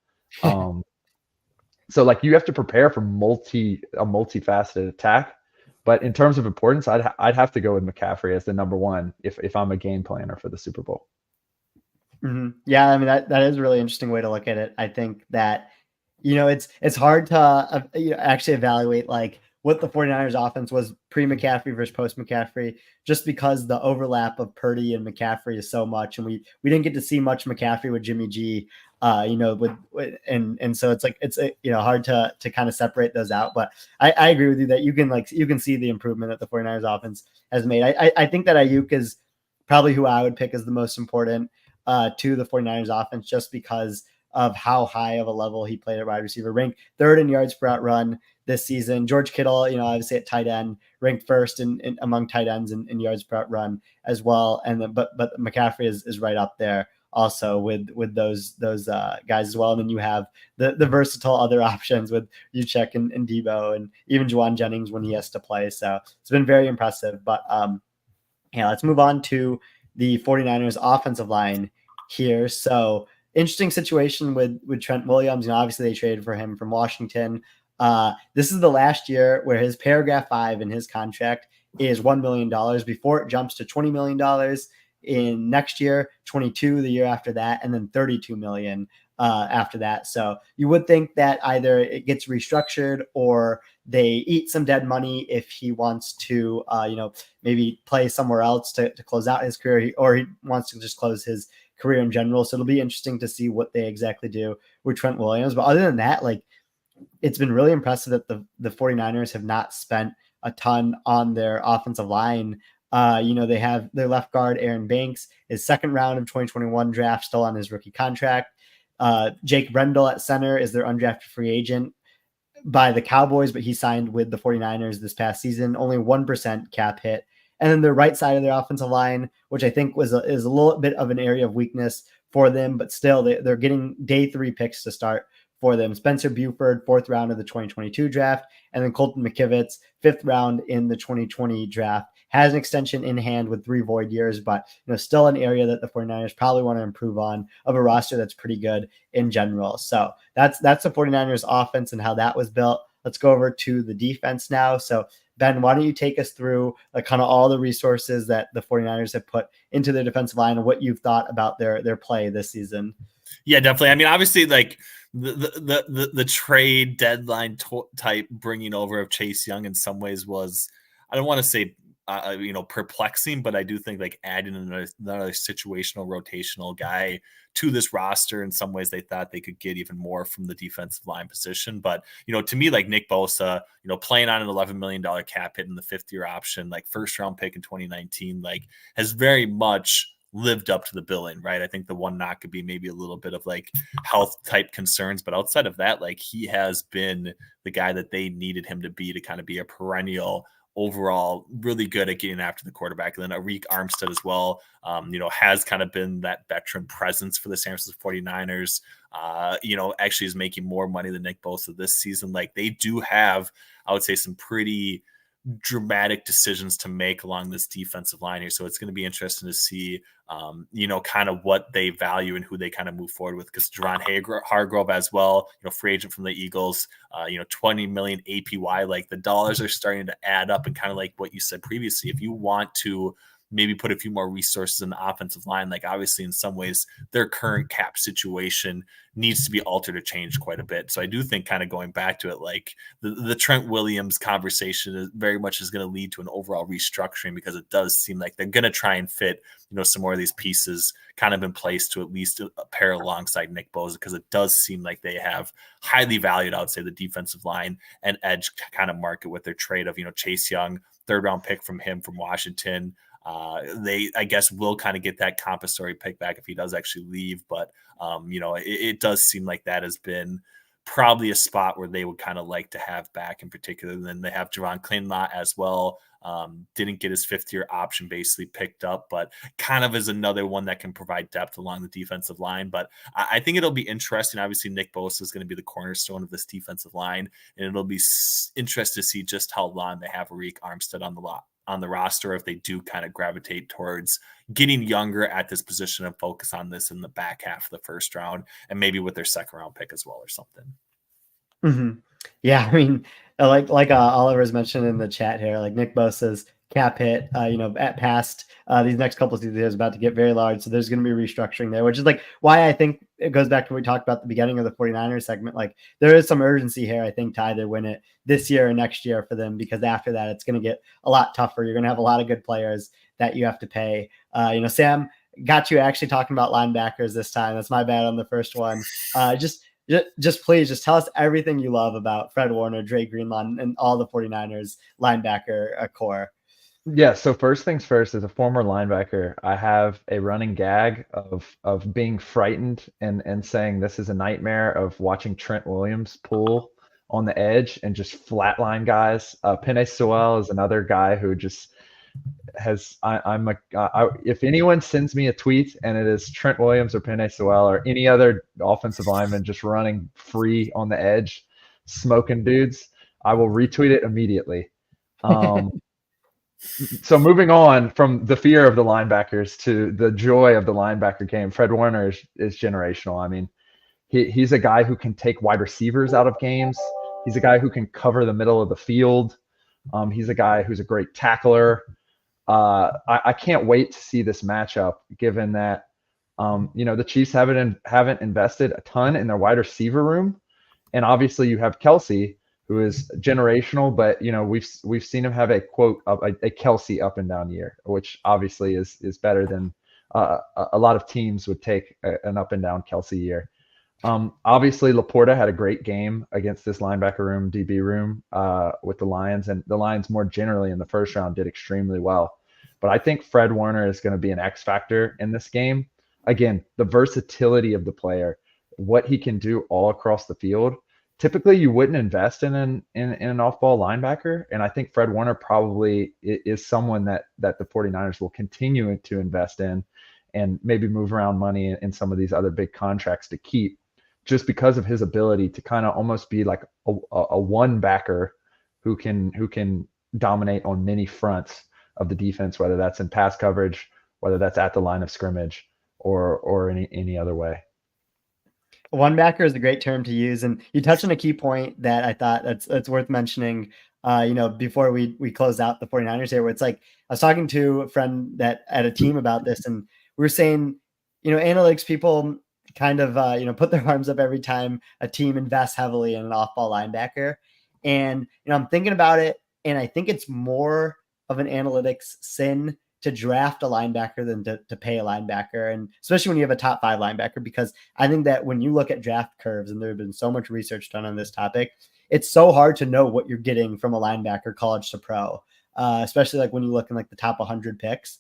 Speaker 3: So like, you have to prepare for a multifaceted attack. But in terms of importance, I'd have to go with McCaffrey as the number one if I'm a game planner for the Super Bowl.
Speaker 1: Mm-hmm. Yeah, I mean, that is a really interesting way to look at it. I think that, it's hard to actually evaluate like what the 49ers offense was pre-McCaffrey versus post-McCaffrey, just because the overlap of Purdy and McCaffrey is so much, and we didn't get to see much McCaffrey with Jimmy G, and so it's like it's hard to kind of separate those out. But I agree with you that you can see the improvement that the 49ers offense has made. I think that Ayuk is probably who I would pick as the most important to the 49ers offense, just because of how high of a level he played at wide receiver, ranked 3rd in yards per route run, this season. George Kittle, obviously at tight end, ranked first in among tight ends in yards per run as well. And then, but McCaffrey is right up there also with those guys as well. And then you have the versatile other options with Juszczyk and Debo and even Juwan Jennings when he has to play. So it's been very impressive. But let's move on to the 49ers offensive line here. So interesting situation with Trent Williams. Obviously they traded for him from Washington. This is the last year where his paragraph 5 in his contract is $1 million before it jumps to $20 million in next year, 22 the year after that, and then 32 million after that. So you would think that either it gets restructured or they eat some dead money if he wants to, maybe play somewhere else to close out his career, or he wants to just close his career in general. So it'll be interesting to see what they exactly do with Trent Williams. But other than that, it's been really impressive that the 49ers have not spent a ton on their offensive line. They have their left guard, Aaron Banks, his second round of 2021 draft, still on his rookie contract. Jake Brendel at center is their undrafted free agent by the Cowboys, but he signed with the 49ers this past season, only 1% cap hit. And then the right side of their offensive line, which I think is a little bit of an area of weakness for them, but still they're getting day 3 picks to start for them. Spencer Buford, 4th round of the 2022 draft, and then Colton McKivitz, 5th round in the 2020 draft. Has an extension in hand with 3 void years, but still an area that the 49ers probably want to improve on, of a roster that's pretty good in general. So that's the 49ers offense and how that was built. Let's go over to the defense now. So Ben, why don't you take us through kind of all the resources that the 49ers have put into their defensive line and what you've thought about their play this season?
Speaker 2: Yeah, definitely. I mean, obviously, the trade deadline type bringing over of Chase Young in some ways was, I don't want to say perplexing, but I do think adding another situational rotational guy to this roster, in some ways they thought they could get even more from the defensive line position. But to me, Nick Bosa, playing on an $11 million cap hit in the 5th-year option, first round pick in 2019, has very much lived up to the billing, right? I think the one knock could be maybe a little bit of health type concerns, but outside of that, he has been the guy that they needed him to be, to kind of be a perennial overall really good at getting after the quarterback. And then Arik Armstead as well, has kind of been that veteran presence for the San Francisco 49ers. Actually is making more money than Nick Bosa this season. They do have, I would say, some pretty dramatic decisions to make along this defensive line here. So it's going to be interesting to see, kind of what they value and who they kind of move forward with. Because Jerron Hargrove as well, free agent from the Eagles, 20 million APY, the dollars are starting to add up. And kind of what you said previously, if you want to maybe put a few more resources in the offensive line, obviously in some ways their current cap situation needs to be altered or changed quite a bit. So I do think, kind of going back to it, the Trent Williams conversation is very much going to lead to an overall restructuring, because it does seem like they're going to try and fit, some more of these pieces kind of in place to at least pair alongside Nick Bosa, because it does seem like they have highly valued, I would say, the defensive line and edge kind of market with their trade of, Chase Young, 3rd round pick from Washington. They, I guess, will kind of get that compensatory pick back if he does actually leave. But, it does seem like that has been probably a spot where they would kind of like to have back in particular. And then they have Javon Kinlaw as well. Didn't get his 5th-year option basically picked up, but kind of is another one that can provide depth along the defensive line. But I think it'll be interesting. Obviously, Nick Bosa is going to be the cornerstone of this defensive line, and it'll be interesting to see just how long they have Arik Armstead on the roster, if they do kind of gravitate towards getting younger at this position and focus on this in the back half of the 1st round, and maybe with their 2nd round pick as well or something.
Speaker 1: Mm-hmm. Yeah, I mean, Oliver's mentioned in the chat here, Nick Bosa's cap hit, at past these next couple of seasons is about to get very large. So there's going to be restructuring there, which is why I think it goes back to what we talked about at the beginning of the 49ers segment. There is some urgency here, I think, to either win it this year or next year for them, because after that, it's going to get a lot tougher. You're going to have a lot of good players that you have to pay. Sam got you actually talking about linebackers this time. That's my bad on the first one. Just please just tell us everything you love about Fred Warner, Dre Greenlaw, and all the 49ers linebacker core.
Speaker 3: Yeah, so first things first, as a former linebacker, I have a running gag of being frightened and saying this is a nightmare of watching Trent Williams pull on the edge and just flatline guys. Penei Sewell is another guy who just has. If anyone sends me a tweet and it is Trent Williams or Penei Sewell or any other offensive lineman just running free on the edge, smoking dudes, I will retweet it immediately. So moving on from the fear of the linebackers to the joy of the linebacker game, Fred Warner is generational. I mean, he's a guy who can take wide receivers out of games. He's a guy who can cover the middle of the field. He's a guy who's a great tackler. I can't wait to see this matchup, given that the Chiefs haven't invested a ton in their wide receiver room, and obviously you have Kelsey, who is generational, but we've seen him have a Kelsey up and down year, which obviously is better than a lot of teams would take an up and down Kelsey year. Obviously Laporta had a great game against this linebacker room, DB room with the Lions, and the Lions more generally in the first round did extremely well. But I think Fred Warner is going to be an X factor in this game. Again, the versatility of the player, what he can do all across the field. Typically, you wouldn't invest in an off-ball linebacker, and I think Fred Warner probably is someone that the 49ers will continue to invest in and maybe move around money in some of these other big contracts to keep, just because of his ability to kind of almost be like a one backer who can dominate on many fronts of the defense, whether that's in pass coverage, whether that's at the line of scrimmage, or any other way.
Speaker 1: One backer is a great term to use, and you touched on a key point that I thought that's worth mentioning. Before we close out the 49ers here, where it's like I was talking to a friend that at a team about this, and we were saying, analytics people kind of put their arms up every time a team invests heavily in an off-ball linebacker, and I'm thinking about it, and I think it's more of an analytics sin to draft a linebacker than to pay a linebacker. And especially when you have a top 5 linebacker, because I think that when you look at draft curves, and there's been so much research done on this topic, it's so hard to know what you're getting from a linebacker college to pro, especially like when you look in like the top 100 picks.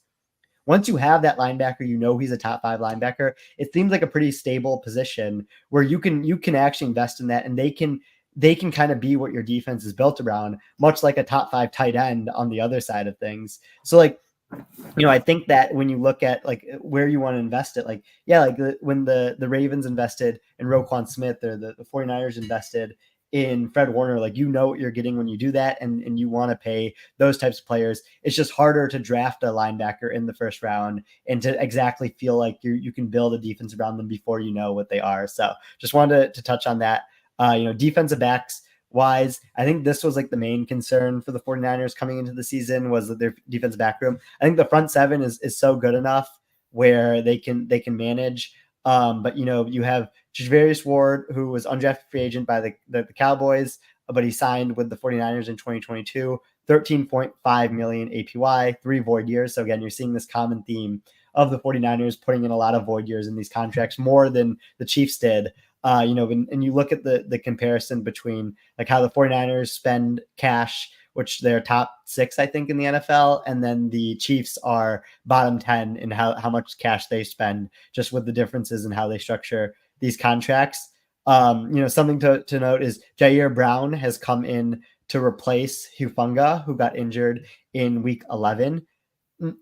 Speaker 1: Once you have that linebacker, he's a top 5 linebacker. It seems like a pretty stable position where you can actually invest in that, and they can kind of be what your defense is built around, much like a top 5 tight end on the other side of things. So I think that when you look at like where you want to invest it, when the Ravens invested in Roquan Smith, or the 49ers invested in Fred Warner, what you're getting when you do that, and you want to pay those types of players. It's just harder to draft a linebacker in the first round and to exactly feel like you can build a defense around them before you know what they are. So just wanted to touch on that. Defensive backs wise, I think this was like the main concern for the 49ers coming into the season, was that their defensive back room. I think the front 7 is so good enough where they can manage. But you have Javarius Ward, who was undrafted free agent by the Cowboys, but he signed with the 49ers in 2022, $13.5 million APY, 3 void years. So again, you're seeing this common theme of the 49ers putting in a lot of void years in these contracts, more than the Chiefs did. And you look at the comparison between like how the 49ers spend cash, which they're top 6, I think, in the NFL, and then the Chiefs are bottom 10 in how much cash they spend, just with the differences in how they structure these contracts. Something to note is Jair Brown has come in to replace Hufanga, who got injured in week 11.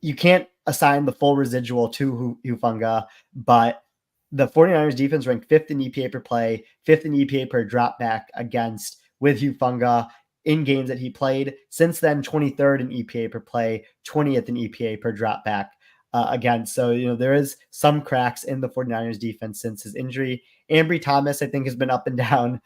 Speaker 1: You can't assign the full residual to Hufanga, but the 49ers defense ranked 5th in EPA per play, 5th in EPA per drop back with Hufanga in games that he played. Since then, 23rd in EPA per play, 20th in EPA per drop back again. So, there is some cracks in the 49ers defense since his injury. Ambry Thomas, I think, has been up and down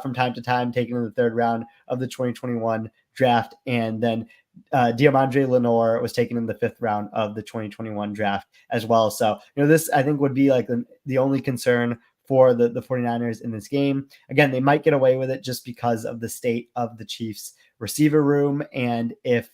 Speaker 1: from time to time, taken in the 3rd round of the 2021 draft. And then Diamondre Lenore was taken in the 5th round of the 2021 draft as well. So, this I think would be like the only concern for the 49ers in this game. Again, they might get away with it just because of the state of the Chiefs receiver room. And if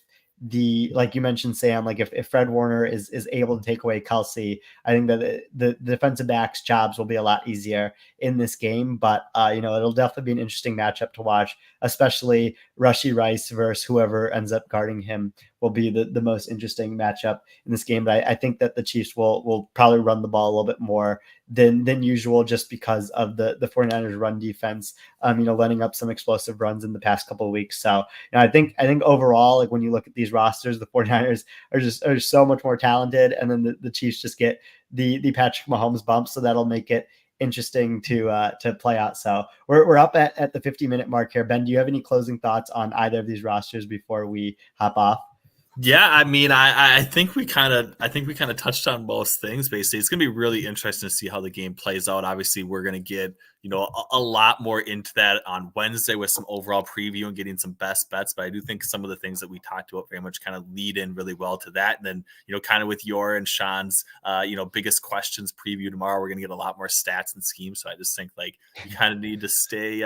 Speaker 1: like you mentioned, Sam, like if Fred Warner is able to take away Kelsey, I think that the defensive backs' jobs will be a lot easier in this game. But it'll definitely be an interesting matchup to watch, especially Rashee Rice versus whoever ends up guarding him will be the most interesting matchup in this game. But I think that the Chiefs will probably run the ball a little bit more than usual, just because of the 49ers run defense, letting up some explosive runs in the past couple of weeks. So I think overall, like when you look at these rosters, the 49ers are so much more talented, and then the Chiefs just get the Patrick Mahomes bump, so that'll make it interesting to play out. So we're up at the 50-minute mark here. Ben, do you have any closing thoughts on either of these rosters before we hop off?
Speaker 2: Yeah, I mean, I think we kind of touched on most things. Basically, it's going to be really interesting to see how the game plays out. Obviously, we're going to get a lot more into that on Wednesday with some overall preview and getting some best bets. But I do think some of the things that we talked about very much kind of lead in really well to that. And then kind of with your and Sean's biggest questions preview tomorrow, we're going to get a lot more stats and schemes. So I just think like you kind of need to stay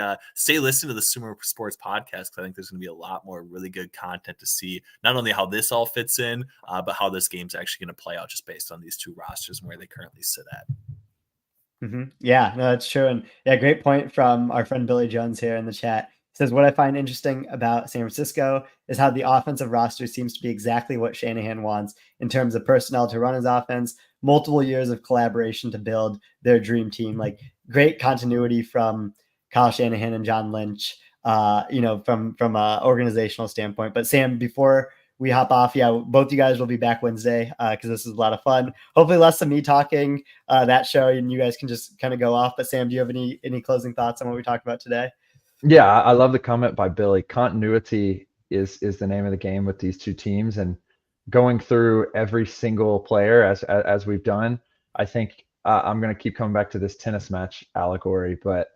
Speaker 2: listening to the Sumer Sports podcast, because I think there's going to be a lot more really good content to see, not only how this all fits in, but how this game's actually going to play out just based on these two rosters and where they currently sit at.
Speaker 1: Mm-hmm. Yeah, no, that's true. And yeah, great point from our friend Billy Jones here in the chat. He says, what I find interesting about San Francisco is how the offensive roster seems to be exactly what Shanahan wants in terms of personnel to run his offense, multiple years of collaboration to build their dream team, like great continuity from Kyle Shanahan and John Lynch, from a organizational standpoint. But Sam, before we hop off, both you guys will be back Wednesday because this is a lot of fun. Hopefully less of me talking that show, and you guys can just kind of go off. But Sam, do you have any closing thoughts on what we talked about today?
Speaker 3: Yeah, I love the comment by Billy. Continuity is the name of the game with these two teams, and going through every single player as we've done. I think I'm going to keep coming back to this tennis match allegory, but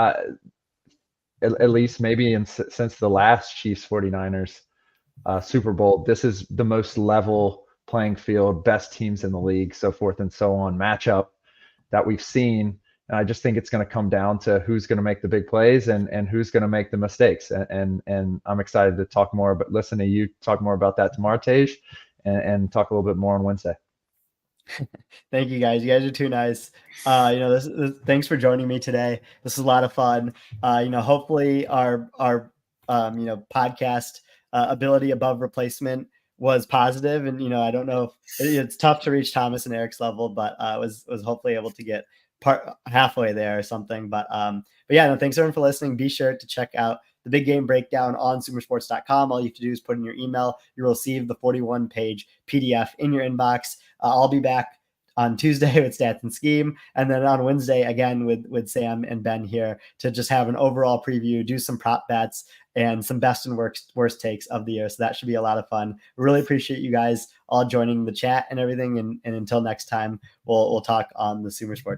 Speaker 3: at least maybe since the last Chiefs 49ers Super Bowl, this is the most level playing field, best teams in the league, so forth and so on matchup that we've seen. And I just think it's going to come down to who's going to make the big plays and who's going to make the mistakes. And I'm excited to talk more, but listen to you talk more about that tomorrow, Tej, and talk a little bit more on Wednesday.
Speaker 1: Thank you guys. You guys are too nice. Thanks for joining me today. This is a lot of fun. Hopefully our podcast ability above replacement was positive, and I don't know if it's tough to reach Thomas and Eric's level, but was hopefully able to get halfway there or something. But yeah, no, thanks everyone for listening. Be sure to check out the big game breakdown on sumersports.com. All you have to do is put in your email. You'll receive the 41-page PDF in your inbox. I'll be back on Tuesday with Stats and Scheme, and then on Wednesday again with Sam and Ben here to just have an overall preview, do some prop bets, and some best and worst takes of the year. So that should be a lot of fun. Really appreciate you guys all joining the chat and everything. And until next time, we'll talk on the Sumer Sports